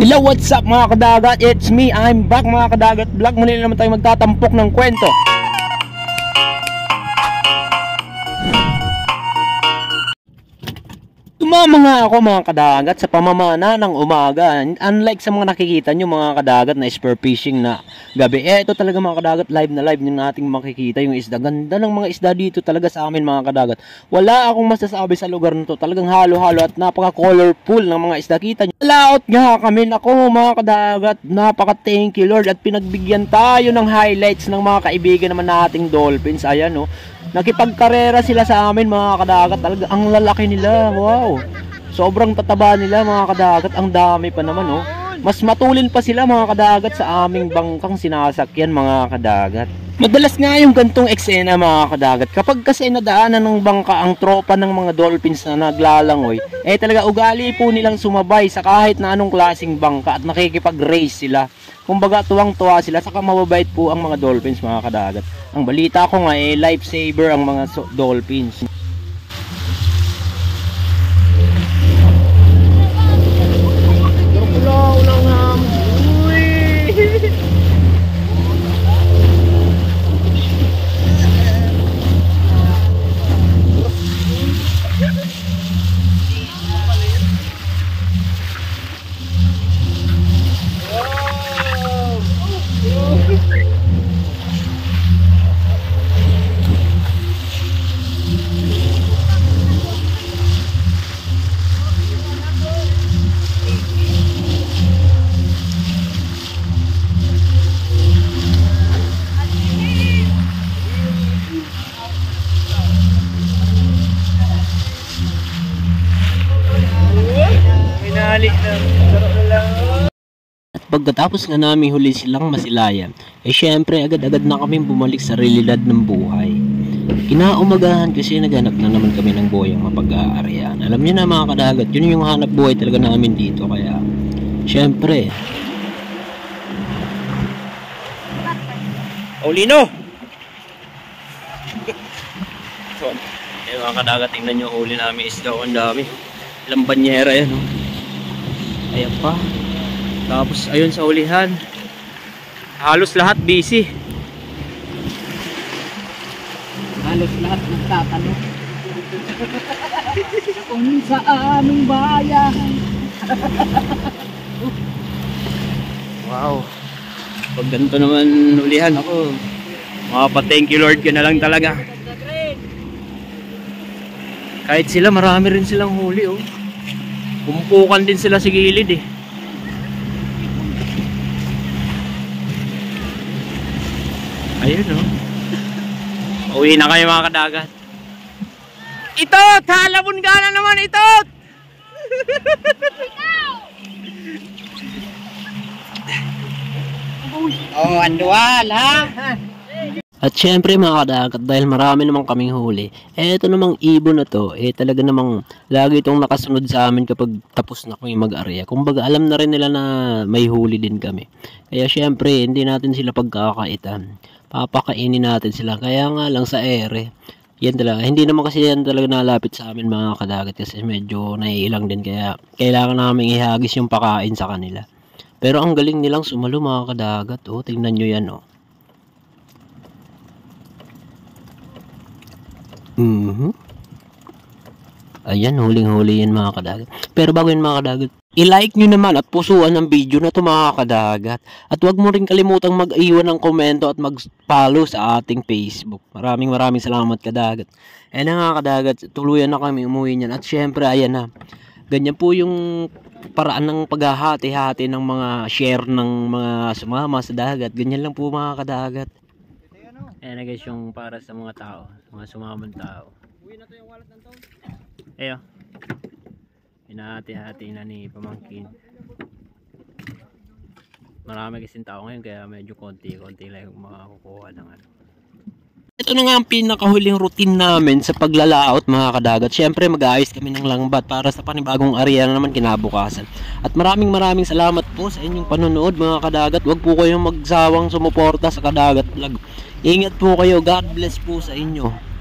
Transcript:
Hello, what's up mga kadagat? It's me, I'm back mga kadagat vlog. Muli naman tayo magtatampok ng kwento. Tumama nga ako mga kadagat sa pamamana ng umaga. Unlike sa mga nakikita nyo mga kadagat na spear fishing na gabi, ito talaga mga kadagat live na live yung nating makikita yung isda. Ganda ng mga isda dito talaga sa amin mga kadagat. Wala akong masasabi sa lugar na to. Talagang halo-halo at napaka-colorful ng mga isda. Kita nyo, layout nga kami. Ako mga kadagat, napaka-thank you Lord. At pinagbigyan tayo ng highlights ng mga kaibigan naman nating dolphins. Ayan o. Nakipagkarera sila sa amin mga kadagat. Talaga ang lalaki nila. Wow. Sobrang tataba nila mga kadagat. Ang dami pa naman oh. Mas matulin pa sila mga kadagat sa aming bangkang sinasakyan mga kadagat. Madalas nga yung gantong eksena mga kadagat. Kapag kasi nadaanan ng bangka ang tropa ng mga dolphins na naglalangoy, talaga ugali po nilang sumabay sa kahit na anong klaseng bangka at nakikipag-race sila. Kumbaga tuwang-tuwa sila, saka mababait po ang mga dolphins mga kadagat. Ang balita ko nga lifesaver ang mga dolphins. At pagkatapos nga namin huli silang masilayan, syempre agad-agad na kami bumalik sa realidad ng buhay. Kinaumagahan kasi naghanap na naman kami ng boyang mapag-aarian. Alam niyo na mga kadagat, yun yung hanap buhay talaga namin dito. Kaya syempre Paulino! So, mga kadagat, tingnan nyo huli namin isda. Ang dami. Ilang banyera yan oh. Ayan pa. Tapos ayun sa ulihan, halos lahat busy. Halos lahat nagtatanong kung sa aming bayan. Wow. Pag ganito naman ulihan ako, thank you Lord ka na lang talaga. Kahit sila marami rin silang huli oh. Pumpukan din sila sa gilid eh. Ayun oh. Uwi na kayo mga kadagat. Itot! Halabon ka na naman itot! Oh, andual ha? At syempre mga kadagat, dahil marami namang kaming huli, eto namang ibon na to, talaga namang lagi itong nakasunod sa amin kapag tapos na kami mag-area. Kumbaga alam na rin nila na may huli din kami. Kaya syempre hindi natin sila pagkakaitan. Papakainin natin sila. Kaya nga lang sa ere, yan talaga. Hindi naman kasi yan talaga nalapit sa amin mga kadagat kasi medyo naiilang din. Kaya kailangan namin ihagis yung pakain sa kanila. Pero ang galing nilang sumalo mga kadagat. Oh, tingnan nyo yan oh. Ayan, huling-huli yan mga kadagat. Pero bago yan mga kadagat, i-like nyo naman at pusuan ng video na ito mga kadagat. At huwag mo rin kalimutang mag-iwan ng komento at mag-follow sa ating Facebook. Maraming salamat kadagat. Ayan na mga kadagat, tuluyan na kami umuwi niyan. At syempre, ayan na. Ganyan po yung paraan ng paghahati-hati ng mga share ng mga sumama sa dagat. Ganyan lang po mga kadagat. Ayan na guys yung para sa mga tao, mga sumamang tao. Uwi na to yung wallet ng taon. Ayo. Hinahati-hati na ni pamangkin. Marami kasing tao ngayon kaya medyo konti-konti lang yung makakukuha ng ano. Ito na nga ang pinakahuling routine namin sa paglalaot mga kadagat. Syempre mag-aayos kami ng langbat para sa panibagong area na naman kinabukasan. At maraming salamat po sa inyong panonood mga kadagat. Huwag po kayong magsawang sumuporta sa Kadagat Vlog. Ingat po kayo. God bless po sa inyo.